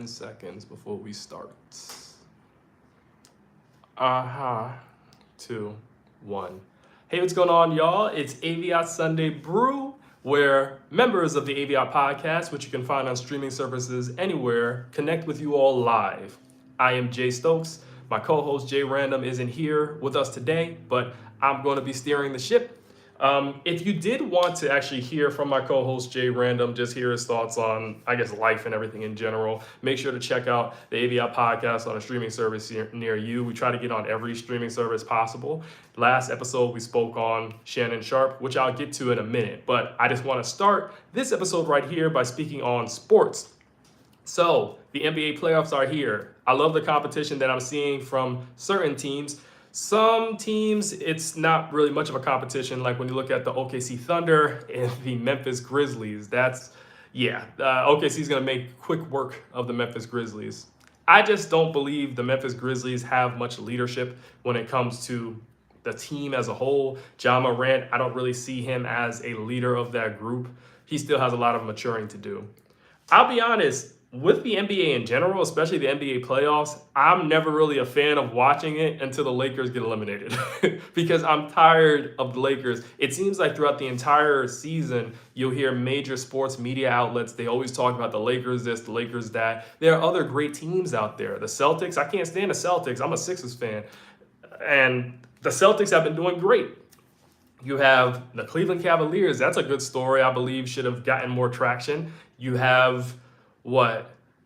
10 seconds before we start. 2, 1. Hey, what's going on, y'all? It's AVIOT Sunday Brew, where members of the AVIOT podcast, which you can find on streaming services anywhere, connect with you all live. I am Jay Stokes. My co-host Jay Random isn't here with us today, but I'm going to be steering the ship. If you did want to actually hear from my co-host Jay Random, just hear his thoughts on, I guess, life and everything in general, make sure to check out the AVIOT podcast on a streaming service near you. We try to get on every streaming service possible. Last episode, we spoke on Shannon Sharpe, which I'll get to in a minute. But I just want to start this episode right here by speaking on sports. So the NBA playoffs are here. I love the competition that I'm seeing from certain teams. Some teams, it's not really much of a competition. Like when you look at the OKC Thunder and the Memphis Grizzlies, OKC is going to make quick work of the Memphis Grizzlies. I just don't believe the Memphis Grizzlies have much leadership when it comes to the team as a whole. Ja Morant, I don't really see him as a leader of that group. He still has a lot of maturing to do. I'll be honest. With the NBA in general, especially the NBA playoffs, I'm never really a fan of watching it until the Lakers get eliminated because I'm tired of the Lakers. It seems like throughout the entire season, you'll hear major sports media outlets. They always talk about the Lakers this, the Lakers that. There are other great teams out there. The Celtics, I can't stand the Celtics. I'm a Sixers fan. And the Celtics have been doing great. You have the Cleveland Cavaliers. That's a good story. I believe should have gotten more traction. You have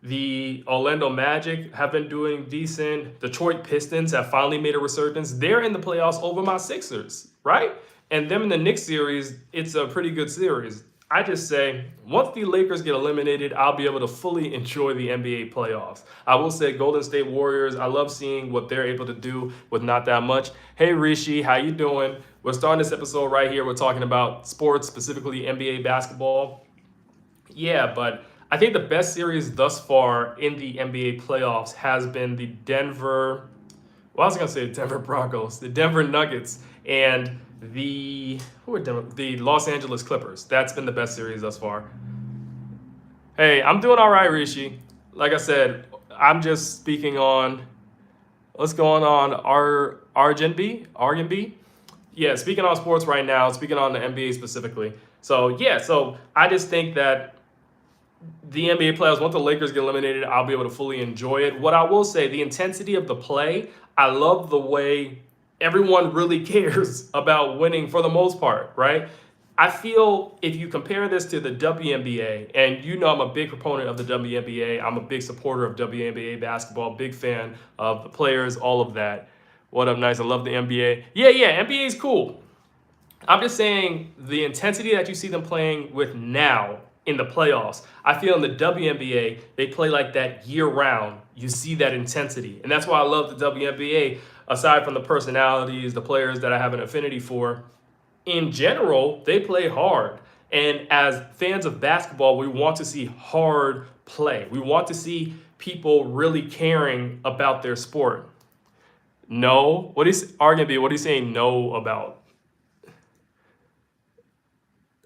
the Orlando Magic have been doing decent. Detroit Pistons have finally made a resurgence. They're in the playoffs over my Sixers, right? And them in the Knicks series, it's a pretty good series. I just say, once the Lakers get eliminated, I'll be able to fully enjoy the NBA playoffs. I will say Golden State Warriors, I love seeing what they're able to do with not that much. Hey, Rishi, how you doing? We're starting this episode right here. We're talking about sports, specifically NBA basketball. Yeah, but I think the best series thus far in the NBA playoffs has been the Denver Broncos, the Denver Nuggets, and the Los Angeles Clippers. That's been the best series thus far. Hey, I'm doing all right, Rishi. Like I said, I'm just speaking on what's going on, Argin B? Yeah, speaking on sports right now, speaking on the NBA specifically. So I just think that the NBA playoffs, once the Lakers get eliminated, I'll be able to fully enjoy it. What I will say, the intensity of the play, I love the way everyone really cares about winning for the most part, right? I feel if you compare this to the WNBA, and you know I'm a big proponent of the WNBA, I'm a big supporter of WNBA basketball, big fan of the players, all of that. What up, nice? I love the NBA. Yeah, NBA is cool. I'm just saying the intensity that you see them playing with now in the playoffs, I feel in the WNBA, they play like that year round. You see that intensity. And that's why I love the WNBA, aside from the personalities, the players that I have an affinity for. In general, they play hard. And as fans of basketball, we want to see hard play. We want to see people really caring about their sport. No? What is arguably, what are you saying no about?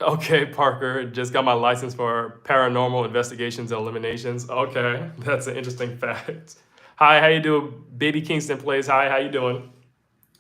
Okay, Parker, just got my license for paranormal investigations and eliminations. Okay, that's an interesting fact. Hi, how you doing? Baby Kingston plays. Hi, how you doing?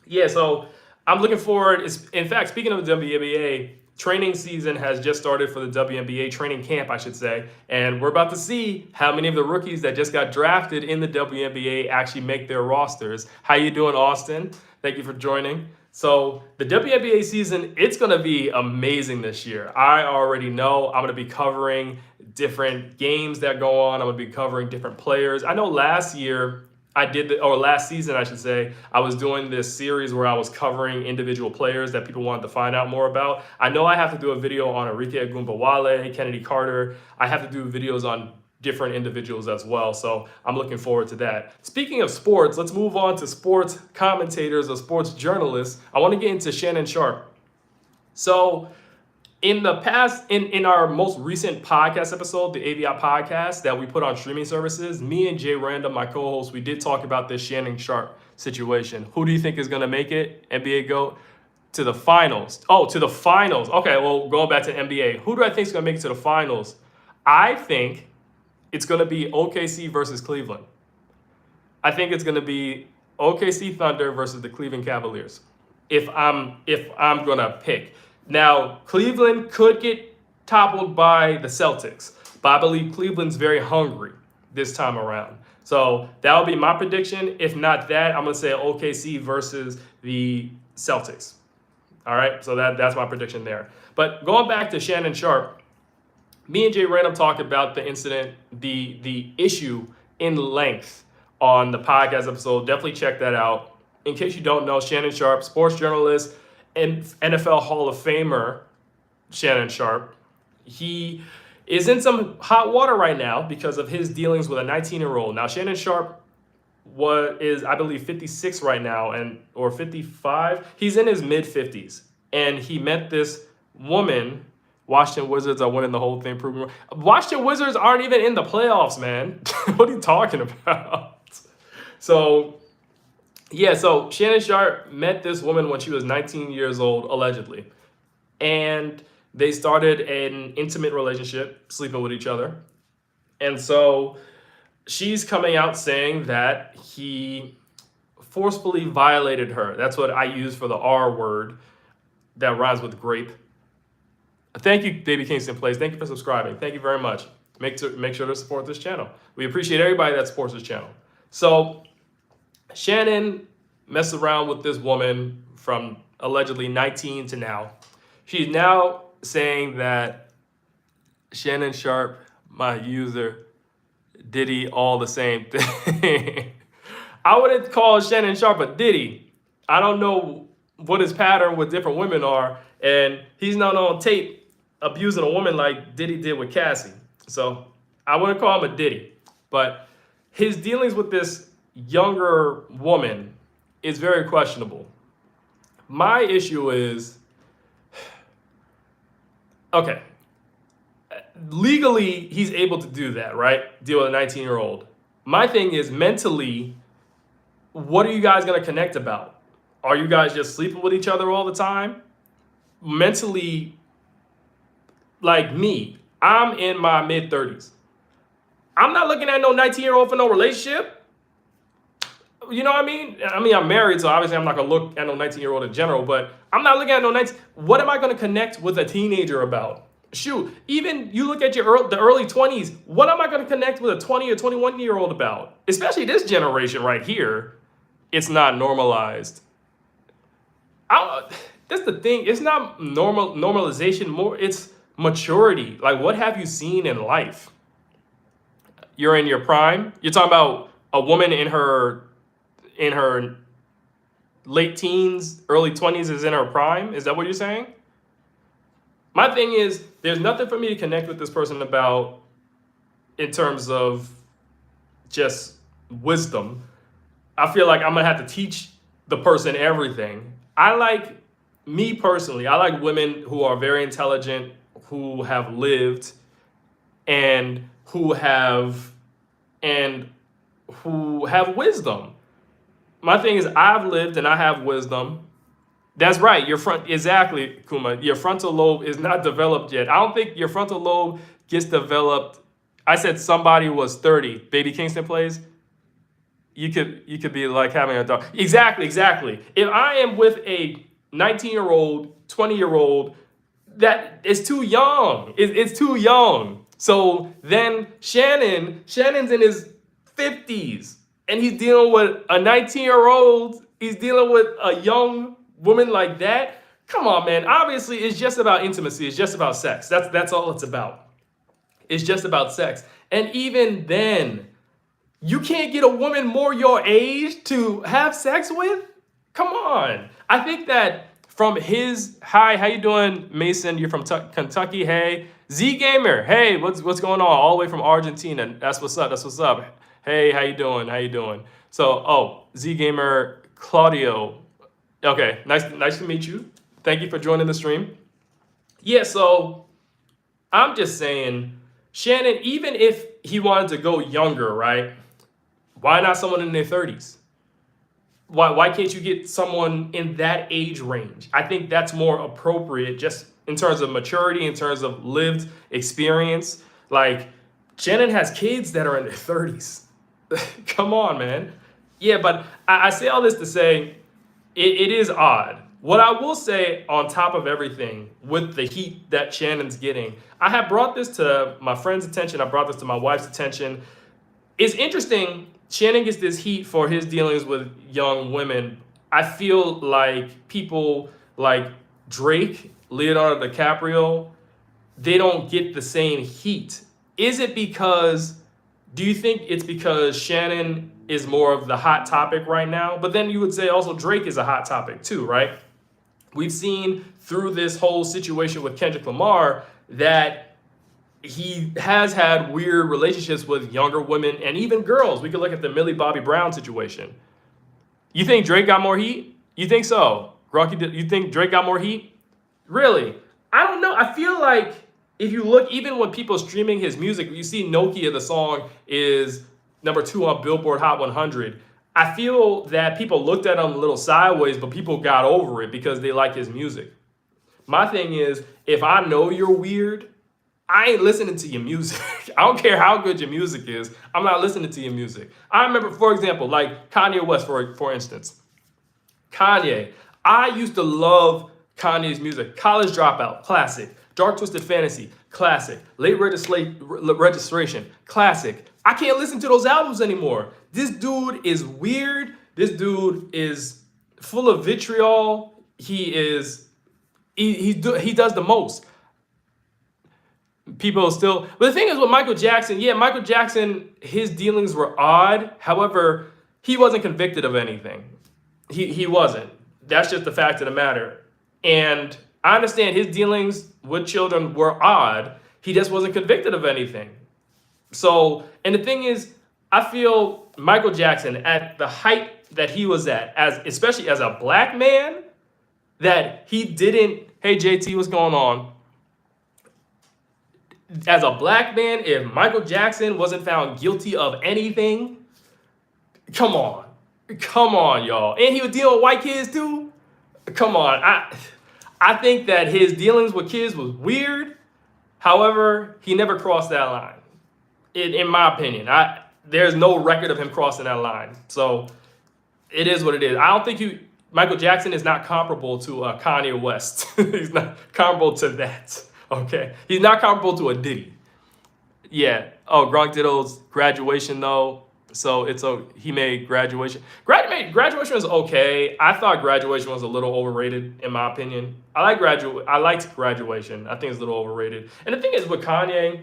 Yeah, so I'm looking forward. In fact, speaking of the WNBA, training season has just started for the WNBA, training camp, I should say. And we're about to see how many of the rookies that just got drafted in the WNBA actually make their rosters. How you doing, Austin? Thank you for joining. So the WNBA season, it's going to be amazing this year. I already know I'm going to be covering different games that go on. I'm going to be covering different players. I know last season, I should say, I was doing this series where I was covering individual players that people wanted to find out more about. I know I have to do a video on Enrique Agumbawale, Kennedy Carter. I have to do videos on different individuals as well. So I'm looking forward to that. Speaking of sports, let's move on to sports commentators or sports journalists. I want to get into Shannon Sharpe. So in the past, in our most recent podcast episode, the AVIOT podcast that we put on streaming services, me and Jay Random, my co-host, we did talk about this Shannon Sharpe situation. Who do you think is going to make it? NBA GOAT? To the finals. Oh, to the finals. Okay, well, going back to NBA. Who do I think is going to make it to the finals? I think it's going to be OKC versus Cleveland. I think it's going to be OKC Thunder versus the Cleveland Cavaliers. If I'm going to pick. Now, Cleveland could get toppled by the Celtics, but I believe Cleveland's very hungry this time around. So that would be my prediction. If not that, I'm going to say OKC versus the Celtics. All right, so that's my prediction there. But going back to Shannon Sharpe, me and Jay Random talked about the incident, the issue in length on the podcast episode. Definitely check that out. In case you don't know, Shannon Sharpe, sports journalist and NFL Hall of Famer Shannon Sharpe, he is in some hot water right now because of his dealings with a 19-year-old. Now, Shannon Sharpe is, I believe, 56 right now, or 55. He's in his mid-50s, and he met this woman. Washington Wizards are winning the whole thing. Washington Wizards aren't even in the playoffs, man. What are you talking about? So Shannon Sharpe met this woman when she was 19 years old, allegedly. And they started an intimate relationship, sleeping with each other. And so she's coming out saying that he forcefully violated her. That's what I use for the R word that rhymes with grape. Thank you, Baby Kingston Plays. Thank you for subscribing. Thank you very much. Make sure to support this channel. We appreciate everybody that supports this channel. So Shannon messed around with this woman from allegedly 19 to now. She's now saying that Shannon Sharpe, my user, Diddy, all the same thing. I wouldn't call Shannon Sharpe a Diddy. I don't know what his pattern with different women are, and he's not on tape abusing a woman like Diddy did with Cassie. So I wouldn't call him a Diddy. But his dealings with this younger woman is very questionable. My issue is, okay, legally he's able to do that, right? Deal with a 19-year-old. My thing is, mentally, what are you guys going to connect about? Are you guys just sleeping with each other all the time? Mentally, like me, I'm in my mid-30s. I'm not looking at no 19-year-old for no relationship. You know what I mean? I'm married, so obviously I'm not going to look at no 19-year-old in general, but I'm not looking at no 19. What am I going to connect with a teenager about? Shoot, even you look at the early 20s, what am I going to connect with a 20 or 21-year-old about? Especially this generation right here, it's not normalized. That's the thing. It's not normalization, more it's maturity. Like, what have you seen in life? You're in your prime. You're talking about a woman in her late teens, early 20s is in her prime. Is that what you're saying? My thing is, there's nothing for me to connect with this person about in terms of just wisdom. I feel like I'm going to have to teach the person everything. Me personally, I like women who are very intelligent, who have lived, and who have wisdom. My thing is, I've lived and I have wisdom. That's right. Exactly, Kuma. Your frontal lobe is not developed yet. I don't think your frontal lobe gets developed. I said somebody was 30. Baby Kingston Plays. You could be like having a dog. Exactly. If I am with a 19-year-old, 20-year-old, that is too young. It's too young. So then Shannon's in his 50s, and he's dealing with a 19-year-old. He's dealing with a young woman like that. Come on, man. Obviously, it's just about intimacy. It's just about sex. That's all it's about. It's just about sex. And even then, you can't get a woman more your age to have sex with? Come on. I think that from his, hi, how you doing, Mason? You're from Kentucky. Hey, Z Gamer. Hey, what's going on? All the way from Argentina. That's what's up. Hey, how you doing? So, Z Gamer, Claudio. Okay, nice to meet you. Thank you for joining the stream. Yeah, so I'm just saying, Shannon, even if he wanted to go younger, right? Why not someone in their 30s? Why can't you get someone in that age range? I think that's more appropriate just in terms of maturity, in terms of lived experience. Like, Shannon has kids that are in their 30s. Come on, man. Yeah, but I say all this to say it is odd. What I will say on top of everything with the heat that Shannon's getting, I have brought this to my friend's attention. I brought this to my wife's attention. It's interesting. Shannon gets this heat for his dealings with young women. I feel like people like Drake, Leonardo DiCaprio, they don't get the same heat. Is it because, do you think it's because Shannon is more of the hot topic right now? But then you would say also Drake is a hot topic too, right? We've seen through this whole situation with Kendrick Lamar that he has had weird relationships with younger women and even girls. We could look at the Millie Bobby Brown situation. You think Drake got more heat? You think so? Grunky, you think Drake got more heat? Really? I don't know. I feel like if you look, even when people streaming his music, you see Nokia, the song is #2 on Billboard Hot 100. I feel that people looked at him a little sideways, but people got over it because they like his music. My thing is, if I know you're weird, I ain't listening to your music. I don't care how good your music is. I'm not listening to your music. I remember, for example, like Kanye West, for instance. Kanye. I used to love Kanye's music. College Dropout, classic. Dark Twisted Fantasy, classic. Late Registration, classic. I can't listen to those albums anymore. This dude is weird. This dude is full of vitriol. He does the most. People still, but the thing is with Michael Jackson, yeah, Michael Jackson, his dealings were odd. However, he wasn't convicted of anything. He wasn't. That's just the fact of the matter. And I understand his dealings with children were odd. He just wasn't convicted of anything. So, and the thing is, I feel Michael Jackson at the height that he was at, especially as a black man, that he didn't, hey JT, what's going on? As a black man, if Michael Jackson wasn't found guilty of anything, come on, y'all. And he was dealing with white kids too. Come on, I think that his dealings with kids was weird. However, he never crossed that line. In my opinion, there's no record of him crossing that line. So it is what it is. I don't think Michael Jackson is not comparable to Kanye West. He's not comparable to that. Okay, he's not comparable to a Diddy. Yeah. Oh, Gronk did those graduation though, so he made graduation. Graduation was okay. I thought graduation was a little overrated in my opinion. I liked graduation. I think it's a little overrated. And the thing is with Kanye,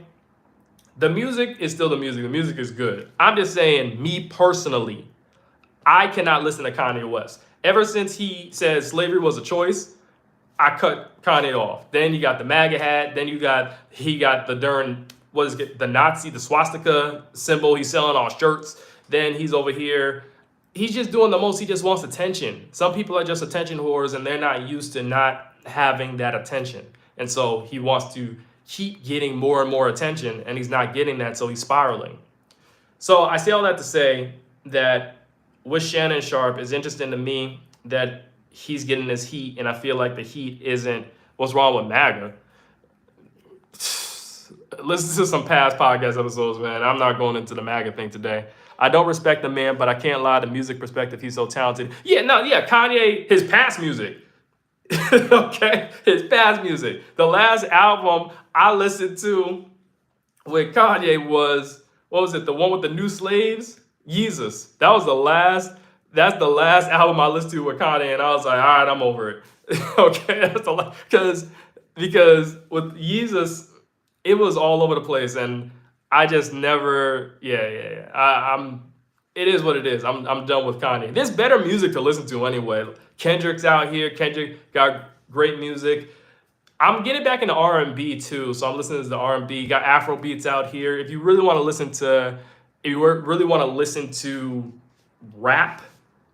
the music is still the music. The music is good. I'm just saying, me personally, I cannot listen to Kanye West. Ever since he said slavery was a choice, I cut Kanye off. Then you got the MAGA hat. Then he got the Nazi, the swastika symbol. He's selling all shirts. Then he's over here. He's just doing the most. He just wants attention. Some people are just attention whores, and they're not used to not having that attention. And so he wants to keep getting more and more attention, and he's not getting that, so he's spiraling. So I say all that to say that with Shannon Sharpe, it's interesting to me that he's getting this heat, and I feel like the heat isn't what's wrong with MAGA. Listen to some past podcast episodes, man. I'm not going into the MAGA thing today. I don't respect the man, but I can't lie. The music perspective, he's so talented. Kanye, his past music. Okay, his past music. The last album I listened to with Kanye was, what was it? The one with the new slaves? Yeezus. That's the last album I listened to with Kanye, and I was like, all right, I'm over it. Okay, that's the last, because with Yeezus, it was all over the place, and I just never, it is what it is. I'm done with Kanye. There's better music to listen to anyway. Kendrick's out here. Kendrick got great music. I'm getting back into R&B too, so I'm listening to the R&B. Got Afro beats out here. If you really want to listen to rap,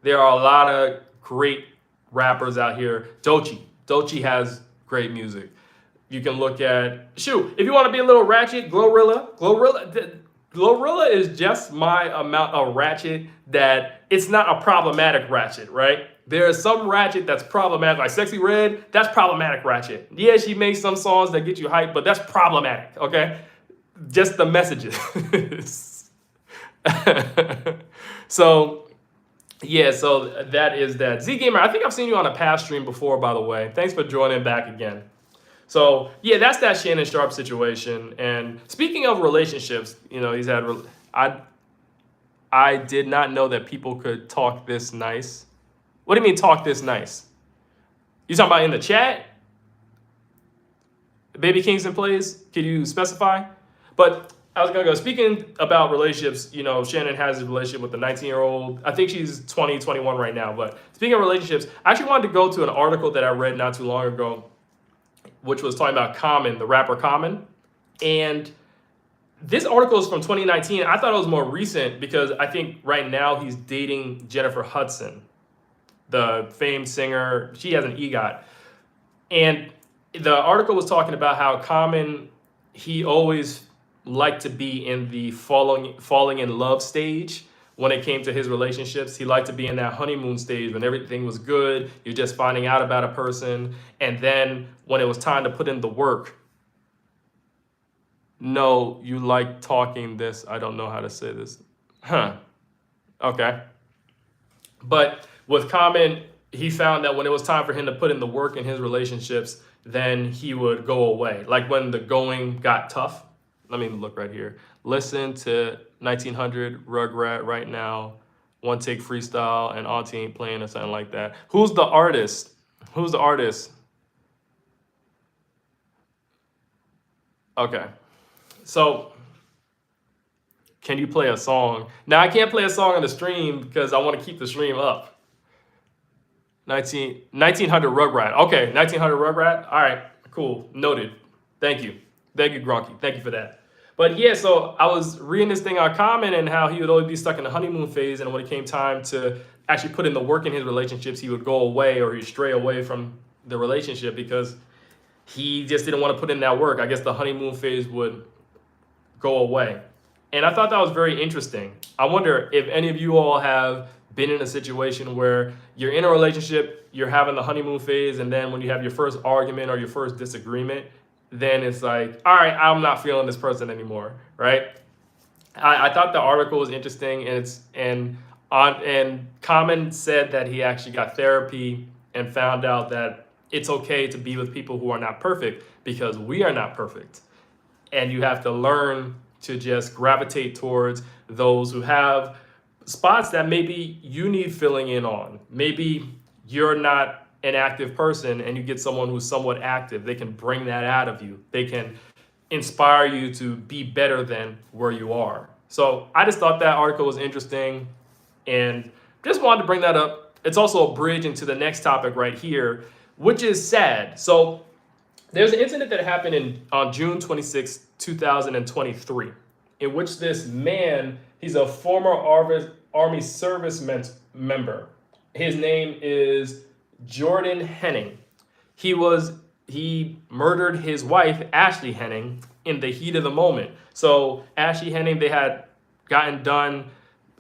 there are a lot of great rappers out here. Doechii has great music. You can look at, if you want to be a little ratchet, Glorilla is just my amount of ratchet that it's not a problematic ratchet, right? There is some ratchet that's problematic, like Sexy Red, that's problematic ratchet. Yeah, she makes some songs that get you hyped, but that's problematic, okay? just the messages. So yeah, so that is that. Z Gamer, I think I've seen you on a past stream before, by the way. Thanks for joining back again. So yeah, that's that Shannon Sharpe situation. And speaking of relationships, he's had. I did not know that people could talk this nice. What do you mean talk this nice? You talking about in the chat? Baby Kingston plays? Can you specify? But I was gonna go, speaking about relationships, Shannon has a relationship with a 19-year-old. I think she's 20, 21 right now. But speaking of relationships, I actually wanted to go to an article that I read not too long ago, which was talking about Common, the rapper Common. And this article is from 2019. I thought it was more recent because I think right now he's dating Jennifer Hudson, the famed singer. She has an EGOT. And the article was talking about how Common, he always liked to be in the falling in love stage when it came to his relationships. He liked to be in that honeymoon stage when everything was good. You're just finding out about a person. And then when it was time to put in the work, no, you like talking this. I don't know how to say this. Okay. But with Common, he found that when it was time for him to put in the work in his relationships, then he would go away. Like when the going got tough. Let me look right here. Listen to 1900 Rugrat right now. One Take Freestyle and Auntie Ain't Playing or something like that. Who's the artist? Who's the artist? Okay. So, can you play a song? Now, I can't play a song on the stream because I want to keep the stream up. 1900 Rugrat. Okay, 1900 Rugrat. All right, cool. Noted. Thank you. Thank you, Gronky. Thank you for that. But yeah, so I was reading this thing on Common and how he would always be stuck in the honeymoon phase. And when it came time to actually put in the work in his relationships, he would go away or he'd stray away from the relationship because he just didn't want to put in that work. I guess the honeymoon phase would go away. And I thought that was very interesting. I wonder if any of you all have been in a situation where you're in a relationship, you're having the honeymoon phase, and then when you have your first argument or your first disagreement, then it's like, all right, I'm not feeling this person anymore, right? I thought the article was interesting, and Common said that he actually got therapy and found out that it's okay to be with people who are not perfect because we are not perfect. And you have to learn to just gravitate towards those who have spots that maybe you need filling in on. Maybe you're not an active person and you get someone who's somewhat active. They can bring that out of you. They can inspire you to be better than where you are. So I just thought that article was interesting and just wanted to bring that up. It's also a bridge into the next topic right here, which is sad. So there's an incident that happened on June 26, 2023, in which this man, he's a former Army service member. His name is Jordan Henning. He murdered his wife, Ashley Henning, in the heat of the moment. So Ashley Henning, they had gotten done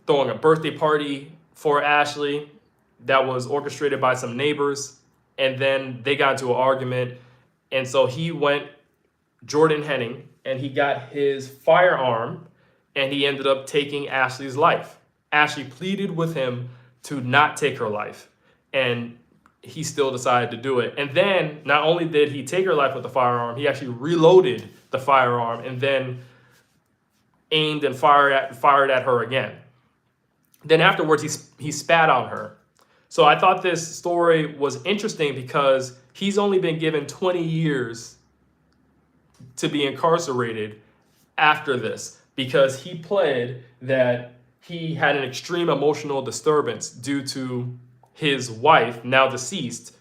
throwing a birthday party for Ashley that was orchestrated by some neighbors. And then they got into an argument. And so he went, Jordan Henning, and he got his firearm and he ended up taking Ashley's life. Ashley pleaded with him to not take her life. And he still decided to do it. And then not only did he take her life with the firearm, he actually reloaded the firearm and then aimed and fired at her again. Then afterwards, he spat on her. So I thought this story was interesting because he's only been given 20 years to be incarcerated after this because he pled that he had an extreme emotional disturbance due to his wife, now deceased,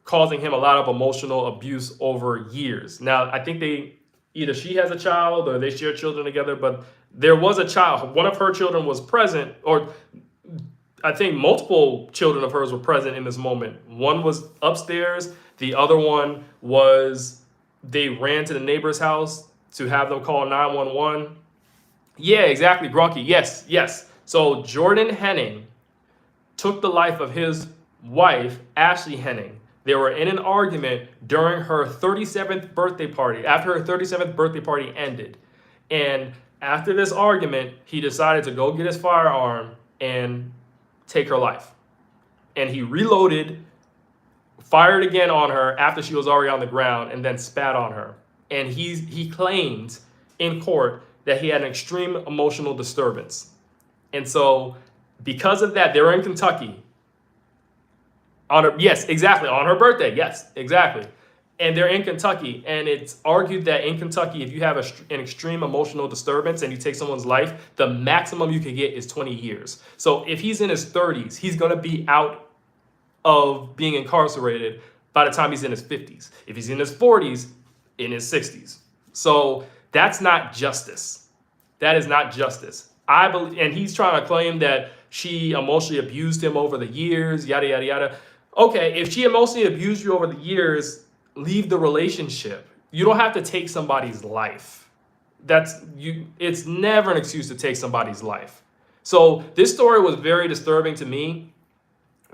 causing him a lot of emotional abuse over years. Now, I think either she has a child or they share children together, but there was a child. One of her children was present, or I think multiple children of hers were present in this moment. One was upstairs. The other one was, they ran to the neighbor's house to have them call 911. Yeah, exactly, Gronky. Yes. So Jordan Henning took the life of his wife, Ashley Henning. They were in an argument during her 37th birthday party, after her 37th birthday party ended. And after this argument, he decided to go get his firearm and take her life. And he reloaded, fired again on her after she was already on the ground, and then spat on her. And he claimed in court that he had an extreme emotional disturbance. And so because of that, they're in Kentucky. On her birthday. Yes, exactly. And they're in Kentucky, and it's argued that in Kentucky, if you have an extreme emotional disturbance and you take someone's life, the maximum you can get is 20 years. So if he's in his 30s, he's going to be out of being incarcerated by the time he's in his 50s. If he's in his 40s, in his 60s. So that's not justice. That is not justice. I believe, and he's trying to claim that she emotionally abused him over the years, yada, yada, yada. Okay, if she emotionally abused you over the years, leave the relationship. You don't have to take somebody's life. It's never an excuse to take somebody's life. So this story was very disturbing to me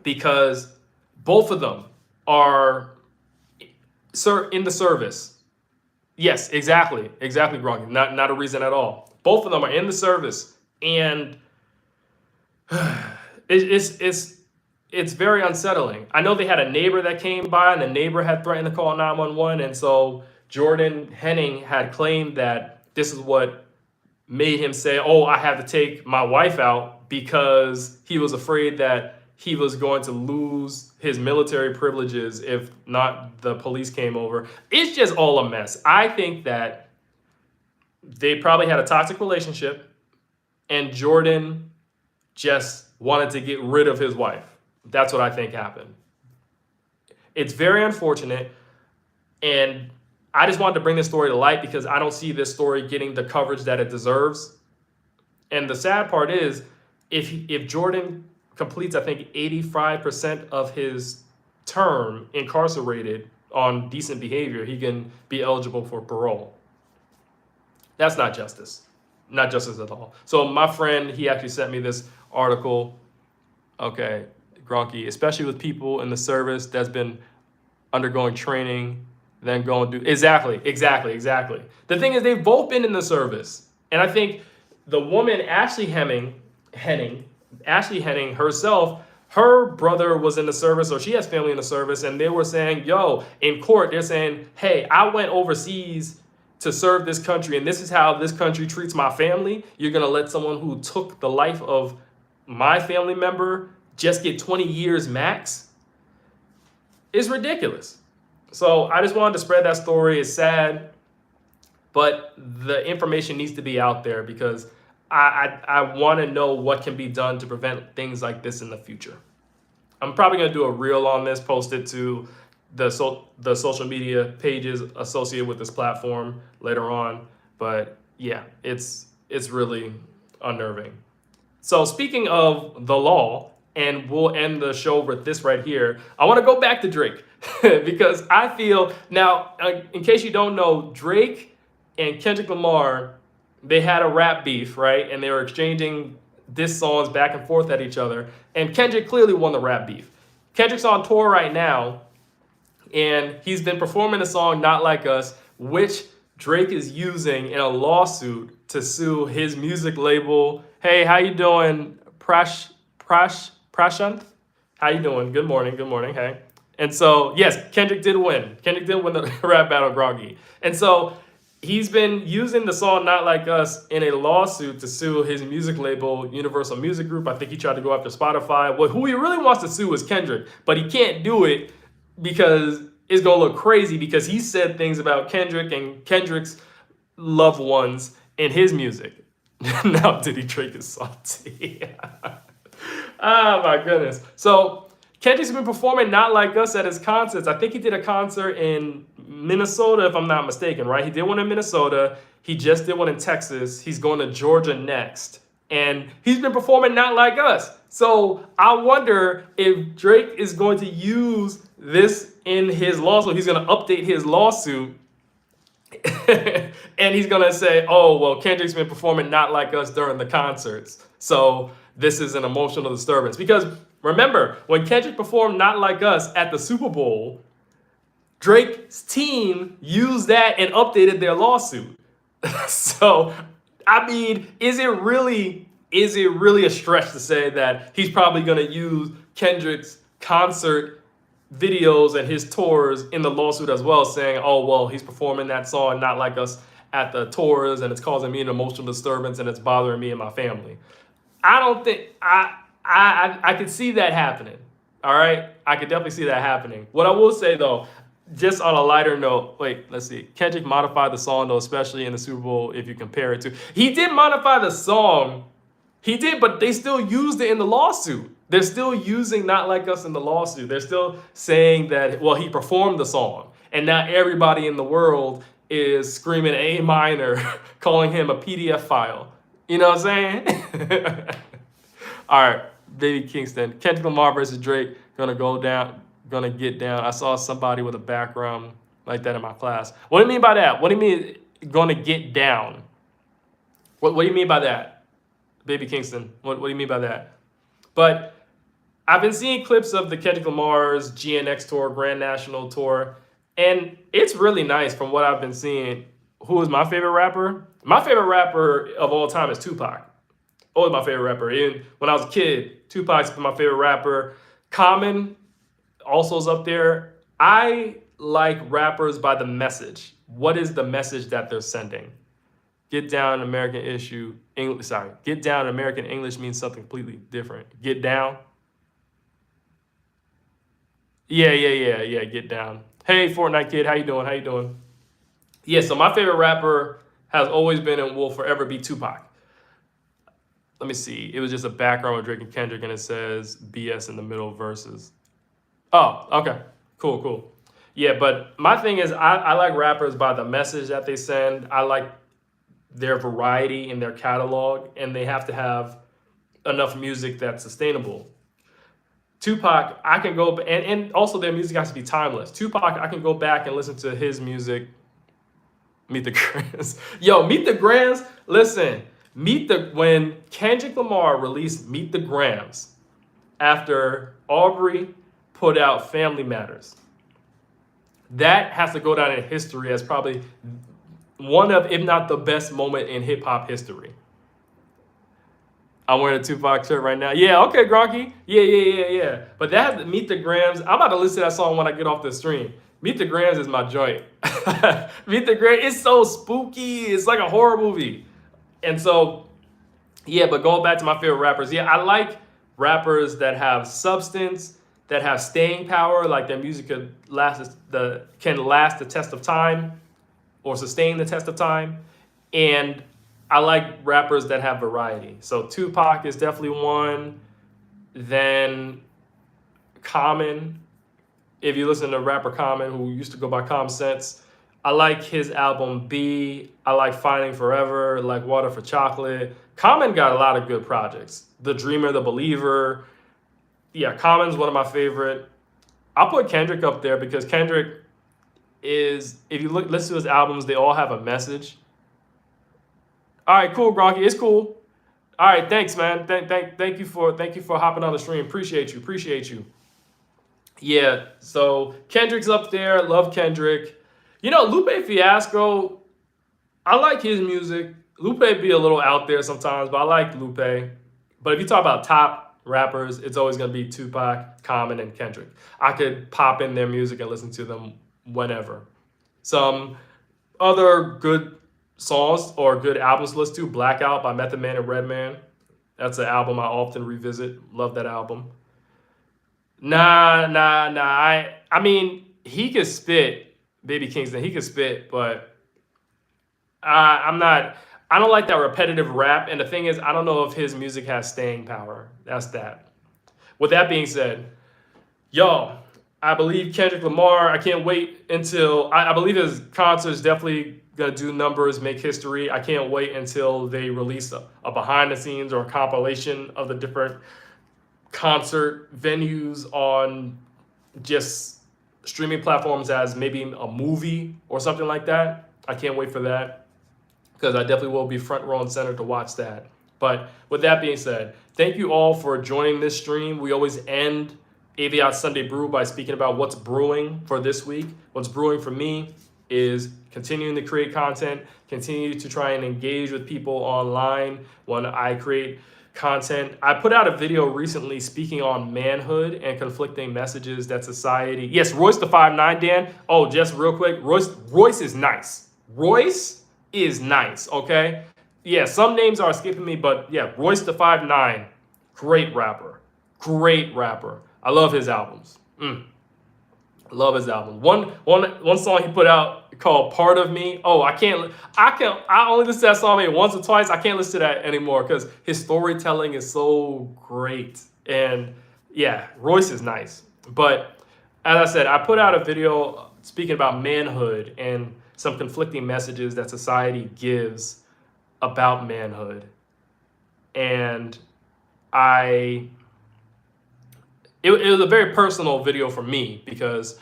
because both of them are in the service. Yes, exactly, Gronky. Not a reason at all. Both of them are in the service, and it's very unsettling. I know they had a neighbor that came by, and the neighbor had threatened to call 911, and so Jordan Henning had claimed that this is what made him say, "Oh, I have to take my wife out," because he was afraid that he was going to lose his military privileges if not the police came over. It's just all a mess. I think that they probably had a toxic relationship, and Jordan just wanted to get rid of his wife. That's what I think happened. It's very unfortunate, and I just wanted to bring this story to light because I don't see this story getting the coverage that it deserves. And the sad part is, if Jordan completes, I think, 85% of his term incarcerated on decent behavior, he can be eligible for parole. That's not justice. Not justice at all. So my friend, he actually sent me this article. Okay, Gronky, especially with people in the service that's been undergoing training, then going to do... Exactly. The thing is, they've both been in the service. And I think the woman, Ashley Henning herself, her brother was in the service, or she has family in the service, and they were saying, in court, they're saying, hey, I went overseas to serve this country, and this is how this country treats my family. You're going to let someone who took the life of my family member just get 20 years max? It's ridiculous. So I just wanted to spread that story. It's sad, but the information needs to be out there because I want to know what can be done to prevent things like this in the future. I'm probably going to do a reel on this, post it to the social media pages associated with this platform later on. But yeah, it's really unnerving. So speaking of the law, and we'll end the show with this right here, I want to go back to Drake because I feel, now, in case you don't know, Drake and Kendrick Lamar, they had a rap beef, right? And they were exchanging diss songs back and forth at each other. And Kendrick clearly won the rap beef. Kendrick's on tour right now, and he's been performing the song Not Like Us, which Drake is using in a lawsuit to sue his music label. Hey, how you doing, Prashant? How you doing? Good morning, hey. And so, yes, Kendrick did win. Kendrick did win the rap battle, Groggy. And so he's been using the song Not Like Us in a lawsuit to sue his music label, Universal Music Group. I think he tried to go after Spotify. Well, who he really wants to sue is Kendrick, but he can't do it because it's going to look crazy because he said things about Kendrick and Kendrick's loved ones in his music. Now Diddy Drake is salty. Oh my goodness. So Kendrick's been performing Not Like Us at his concerts. I think he did a concert in Minnesota, if I'm not mistaken, right? He did one in Minnesota. He just did one in Texas. He's going to Georgia next. And he's been performing Not Like Us. So I wonder if Drake is going to use this in his lawsuit. He's going to update his lawsuit. And he's going to say, oh, well, Kendrick's been performing Not Like Us during the concerts. So this is an emotional disturbance. Because remember, when Kendrick performed Not Like Us at the Super Bowl, Drake's team used that and updated their lawsuit. So, I mean, is it really a stretch to say that he's probably going to use Kendrick's concert videos and his tours in the lawsuit as well, saying, oh, well, he's performing that song Not Like Us at the tours and it's causing me an emotional disturbance and it's bothering me and my family. I don't think I could see that happening. All right, I could definitely see that happening. What I will say though, just on a lighter note, wait, let's see. Kendrick modified the song though, especially in the Super Bowl. If you compare it to, he did modify the song. He did, but they still used it in the lawsuit. They're still using Not Like Us in the lawsuit. They're still saying that, well, he performed the song, and now everybody in the world is screaming A minor, calling him a PDF file. You know what I'm saying? All right, Baby Kingston. Kendrick Lamar versus Drake, gonna get down. I saw somebody with a background like that in my class. What do you mean by that? What do you mean gonna get down? What do you mean by that, Baby Kingston? What do you mean by that? But I've been seeing clips of the Kendrick Lamar's GNX tour, Grand National tour, and it's really nice from what I've been seeing. Who is my favorite rapper? My favorite rapper of all time is Tupac. Always my favorite rapper. Even when I was a kid, Tupac's been my favorite rapper. Common also is up there. I like rappers by the message. What is the message that they're sending? Get down American issue. Get down American English means something completely different. Get down. Yeah. Get down. Hey, Fortnite kid, how you doing? Yeah, so my favorite rapper has always been and will forever be Tupac. Let me see. It was just a background with Drake and Kendrick, and it says BS in the middle verses. Oh, okay. Cool. Yeah, but my thing is I like rappers by the message that they send. I like their variety in their catalog, and they have to have enough music that's sustainable. Tupac, I can go, and also their music has to be timeless. Tupac, I can go back and listen to his music. Meet the Grams. Yo, Meet the Grams, listen, when Kendrick Lamar released Meet the Grams after Aubrey put out Family Matters, that has to go down in history as probably one of, if not the best moment in hip hop history. I'm wearing a Tupac shirt right now. Yeah, okay, Gronky. Yeah. But that Meet the Grams, I'm about to listen to that song when I get off the stream. Meet the Grams is my joint. Meet the Grams, it's so spooky. It's like a horror movie. And so, yeah, but going back to my favorite rappers, yeah, I like rappers that have substance, that have staying power, like their music can last the test of time or sustain the test of time. And I like rappers that have variety. So Tupac is definitely one. Then Common, if you listen to rapper Common, who used to go by Common Sense, I like his album B. I like Finding Forever, like Water for Chocolate. Common got a lot of good projects. The Dreamer, The Believer. Yeah, Common's one of my favorite. I'll put Kendrick up there because Kendrick is, if you listen to his albums, they all have a message. All right, cool, Gronky. It's cool. All right, thanks, man. Thank you for hopping on the stream. Appreciate you. Yeah, so Kendrick's up there. Love Kendrick. You know, Lupe Fiasco, I like his music. Lupe be a little out there sometimes, but I like Lupe. But if you talk about top rappers, it's always going to be Tupac, Common, and Kendrick. I could pop in their music and listen to them whenever. Some other good songs or good albums to listen to, Blackout by Method Man and Redman. That's an album I often revisit. Love that album. Nah. I mean, he could spit. Baby Kingston, he could spit, but I don't like that repetitive rap. And the thing is, I don't know if his music has staying power. That's that. With that being said, yo, I believe Kendrick Lamar, I can't wait until, I believe his concert's definitely going to do numbers, make history. I can't wait until they release a behind the scenes or a compilation of the different concert venues on just streaming platforms as maybe a movie or something like that. I can't wait for that because I definitely will be front row and center to watch that. But with that being said, thank you all for joining this stream. We always end AVIOT Sunday Brew by speaking about what's brewing for this week. What's brewing for me is continuing to create content, continue to try and engage with people online when I create content. I put out a video recently speaking on manhood and conflicting messages that society. Yes, Royce the 5'9", Dan. Oh, just real quick, Royce is nice. Royce is nice, okay? Yeah, some names are escaping me, but yeah, Royce the 5'9", great rapper. Great rapper. I love his albums. Love his album. One song he put out called "Part of Me." Oh, I only listen to that song maybe once or twice. I can't listen to that anymore because his storytelling is so great. And yeah, Royce is nice. But as I said, I put out a video speaking about manhood and some conflicting messages that society gives about manhood. And it was a very personal video for me because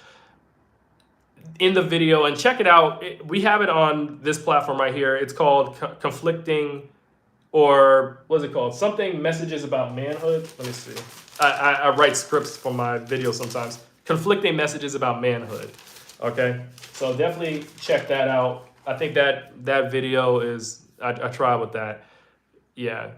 in the video, and check it out, we have it on this platform right here. It's called Conflicting, or what's it called? Something Messages About Manhood. Let me see. I write scripts for my videos sometimes. Conflicting Messages About Manhood. Okay, so definitely check that out. I think that video is, I try with that. Yeah.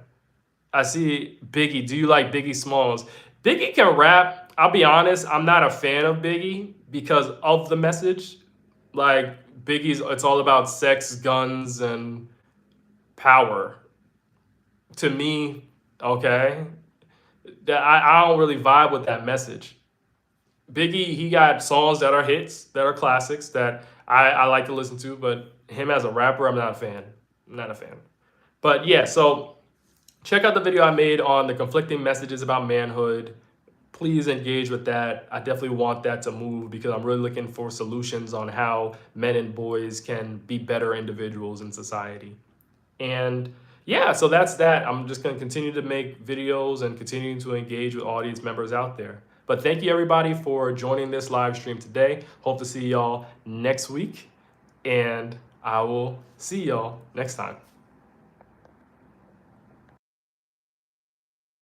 I see Biggie. Do you like Biggie Smalls? Biggie can rap. I'll be honest, I'm not a fan of Biggie because of the message. Like, it's all about sex, guns, and power. To me, okay, I don't really vibe with that message. Biggie, he got songs that are hits, that are classics, that I like to listen to, but him as a rapper, I'm not a fan. I'm not a fan. But yeah, so check out the video I made on the conflicting messages about manhood. Please engage with that. I definitely want that to move because I'm really looking for solutions on how men and boys can be better individuals in society. And yeah, so that's that. I'm just going to continue to make videos and continue to engage with audience members out there. But thank you everybody for joining this live stream today. Hope to see y'all next week. And I will see y'all next time.